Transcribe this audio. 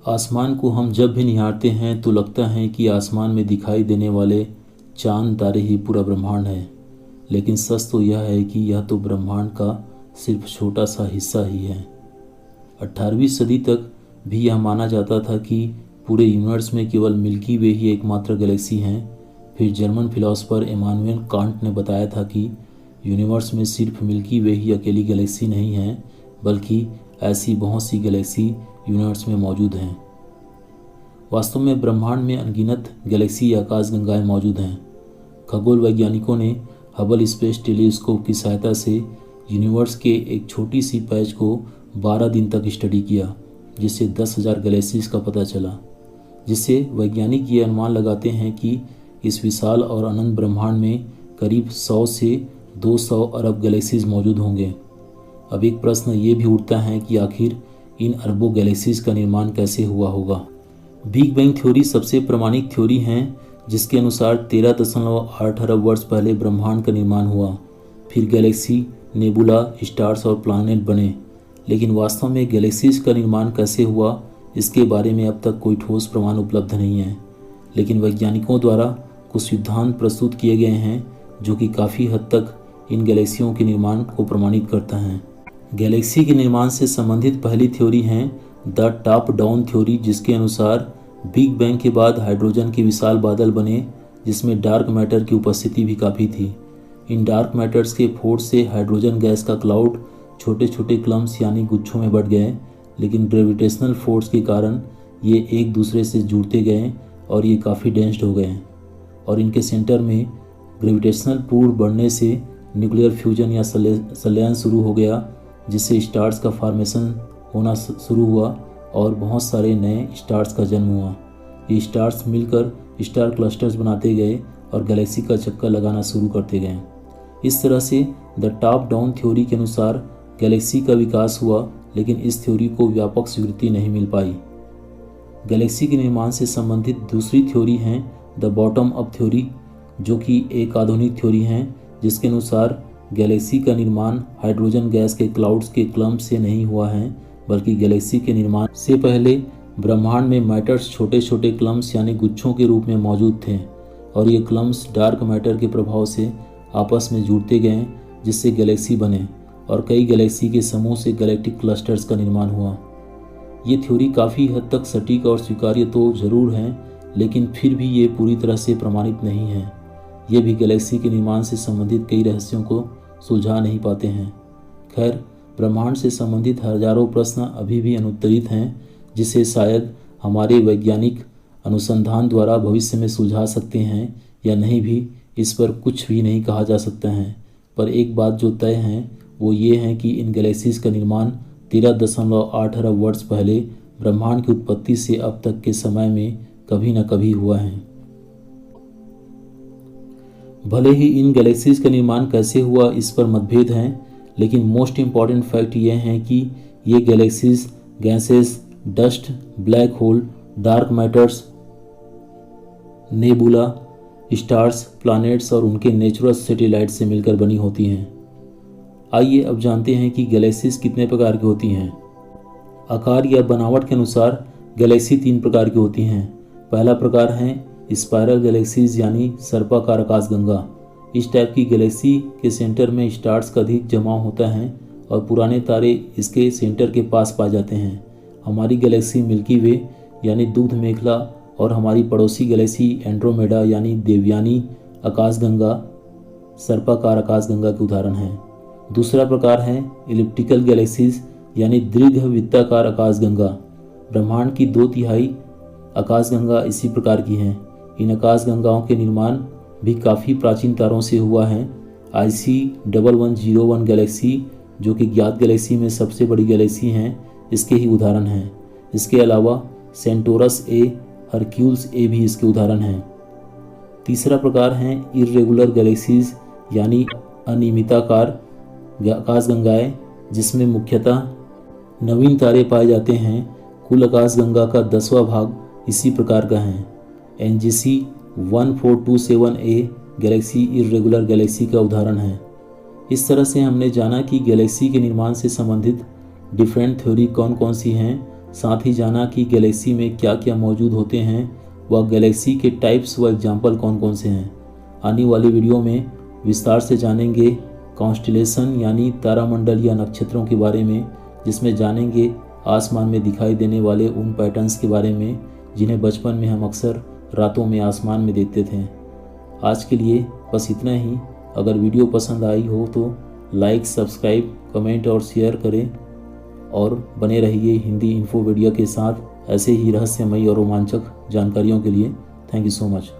आसमान को हम जब भी निहारते हैं तो लगता है कि आसमान में दिखाई देने वाले चांद तारे ही पूरा ब्रह्मांड है। लेकिन सच तो यह है कि यह तो ब्रह्मांड का सिर्फ छोटा सा हिस्सा ही है। 18वीं सदी तक भी यह माना जाता था कि पूरे यूनिवर्स में केवल मिल्की वे ही एकमात्र गैलेक्सी हैं। फिर जर्मन फिलोसोफर इमानुएल कांट ने बताया था कि यूनिवर्स में सिर्फ मिल्की वे ही अकेली गैलेक्सी नहीं है, बल्कि ऐसी बहुत सी गैलेक्सी यूनिवर्स में मौजूद हैं। वास्तव में ब्रह्मांड में अनगिनत गैलेक्सी या आकाशगंगाएं मौजूद हैं। खगोल वैज्ञानिकों ने हबल स्पेस टेलीस्कोप की सहायता से यूनिवर्स के एक छोटी सी पैच को 12 दिन तक स्टडी किया, जिससे 10,000 गैलेक्सीज का पता चला। जिससे वैज्ञानिक ये अनुमान लगाते हैं कि इस विशाल और अनंत ब्रह्मांड में करीब 100 से 200 अरब गैलेक्सीज मौजूद होंगे। अब एक प्रश्न ये भी उठता है कि आखिर इन अरबों गैलेक्सीज का निर्माण कैसे हुआ होगा। बिग बैंग थ्योरी सबसे प्रमाणिक थ्योरी है, जिसके अनुसार 13.8 अरब वर्ष पहले ब्रह्मांड का निर्माण हुआ। फिर गैलेक्सी, नेबुला, स्टार्स और प्लैनेट बने। लेकिन वास्तव में गैलेक्सीज का निर्माण कैसे हुआ, इसके बारे में अब तक कोई ठोस प्रमाण उपलब्ध नहीं है। लेकिन वैज्ञानिकों द्वारा कुछ सिद्धांत प्रस्तुत किए गए हैं जो कि काफ़ी हद तक इन गैलेक्सियों के निर्माण को प्रमाणित करता है। गैलेक्सी के निर्माण से संबंधित पहली थ्योरी है द टॉप डाउन थ्योरी, जिसके अनुसार बिग बैंग के बाद हाइड्रोजन के विशाल बादल बने, जिसमें डार्क मैटर की उपस्थिति भी काफ़ी थी। इन डार्क मैटर्स के फोर्स से हाइड्रोजन गैस का क्लाउड छोटे छोटे क्लम्स यानी गुच्छों में बढ़ गए, लेकिन ग्रेविटेशनल फोर्स के कारण ये एक दूसरे से जुड़ते गए और ये काफ़ी डेंस्ड हो गए। और इनके सेंटर में ग्रेविटेशनल पुल बढ़ने से न्यूक्लियर फ्यूजन या संलयन शुरू हो गया, जिससे स्टार्स का फॉर्मेशन होना शुरू हुआ और बहुत सारे नए स्टार्स का जन्म हुआ। ये स्टार्स मिलकर स्टार क्लस्टर्स बनाते गए और गैलेक्सी का चक्कर लगाना शुरू करते गए। इस तरह से द टॉप डाउन थ्योरी के अनुसार गैलेक्सी का विकास हुआ, लेकिन इस थ्योरी को व्यापक स्वीकृति नहीं मिल पाई। गैलेक्सी के निर्माण से संबंधित दूसरी थ्योरी है द बॉटम अप थ्योरी, जो कि एक आधुनिक थ्योरी है, जिसके अनुसार गैलेक्सी का निर्माण हाइड्रोजन गैस के क्लाउड्स के क्लम्प से नहीं हुआ है, बल्कि गैलेक्सी के निर्माण से पहले ब्रह्मांड में मैटर्स छोटे छोटे क्लम्प्स यानी गुच्छों के रूप में मौजूद थे और ये क्लम्प्स डार्क मैटर के प्रभाव से आपस में जुड़ते गए, जिससे गैलेक्सी बने और कई गैलेक्सी के समूह से गैलेक्टिक क्लस्टर्स का निर्माण हुआ। ये थ्योरी काफ़ी हद तक सटीक और स्वीकार्य तो जरूर है, लेकिन फिर भी ये पूरी तरह से प्रमाणित नहीं है। ये भी गैलेक्सी के निर्माण से संबंधित कई रहस्यों को सुलझा नहीं पाते हैं। खैर, ब्रह्मांड से संबंधित हजारों प्रश्न अभी भी अनुत्तरित हैं, जिसे शायद हमारे वैज्ञानिक अनुसंधान द्वारा भविष्य में सुलझा सकते हैं या नहीं भी, इस पर कुछ भी नहीं कहा जा सकता है। पर एक बात जो तय है वो ये है कि इन गैलेक्सीज का निर्माण 13.8 अरब वर्ष पहले ब्रह्मांड की उत्पत्ति से अब तक के समय में कभी न कभी हुआ है। भले ही इन गैलेक्सीज का निर्माण कैसे हुआ इस पर मतभेद हैं, लेकिन मोस्ट इम्पॉर्टेंट फैक्ट ये है कि ये galaxies gases, dust, black hole, dark matters, nebula, stars, planets और उनके नेचुरल सैटेलाइट से मिलकर बनी होती हैं। आइए अब जानते हैं कि गैलेक्सीज कितने प्रकार की होती हैं। आकार या बनावट के अनुसार गैलेक्सी 3 प्रकार की होती हैं। पहला प्रकार है स्पाइरल गैलेक्सीज यानी सर्पाकार आकाशगंगा। इस टाइप की गैलेक्सी के सेंटर में स्टार्स का अधिक जमाव होता है और पुराने तारे इसके सेंटर के पास पाए जाते हैं। हमारी गैलेक्सी मिल्की वे यानी दूध मेखला और हमारी पड़ोसी गैलेक्सी एंड्रोमेडा यानी देवयानी आकाशगंगा सर्पाकार आकाशगंगा के उदाहरण हैं। दूसरा प्रकार है इलिप्टिकल गैलेक्सीज यानी दीर्घवृत्ताकार आकाशगंगा। ब्रह्मांड की 2/3 आकाशगंगा इसी प्रकार की हैं। इन आकाशगंगाओं के निर्माण भी काफ़ी प्राचीन तारों से हुआ है। IC1101 गैलेक्सी, जो कि ज्ञात गैलेक्सी में सबसे बड़ी गैलेक्सी हैं, इसके ही उदाहरण हैं। इसके अलावा सेंटोरस ए, हरक्यूल्स ए भी इसके उदाहरण हैं। तीसरा प्रकार है इर्रेगुलर गैलेक्सीज यानी अनियमिताकार आकाशगंगाएं, जिसमें मुख्यतः नवीन तारे पाए जाते हैं। कुल आकाशगंगा का 10वां भाग इसी प्रकार का है। NGC 1427A Galaxy irregular Galaxy का उदाहरण है। इस तरह से हमने जाना कि गैलेक्सी के निर्माण से संबंधित डिफरेंट थ्योरी कौन कौन सी हैं साथ ही जाना कि गैलेक्सी में क्या क्या मौजूद होते हैं व गैलेक्सी के टाइप्स व एग्जाम्पल कौन कौन से हैं। आने वाली वीडियो में विस्तार से जानेंगे कॉन्स्टेलेशन यानी तारामंडल या नक्षत्रों के बारे में, जिसमें जानेंगे आसमान में दिखाई देने वाले उन पैटर्न्स के बारे में जिन्हें बचपन में हम अक्सर रातों में आसमान में देखते थे। आज के लिए बस इतना ही। अगर वीडियो पसंद आई हो तो लाइक, सब्सक्राइब, कमेंट और शेयर करें और बने रहिए हिंदी इन्फो वीडियो के साथ ऐसे ही रहस्यमयी और रोमांचक जानकारियों के लिए। Thank you so much.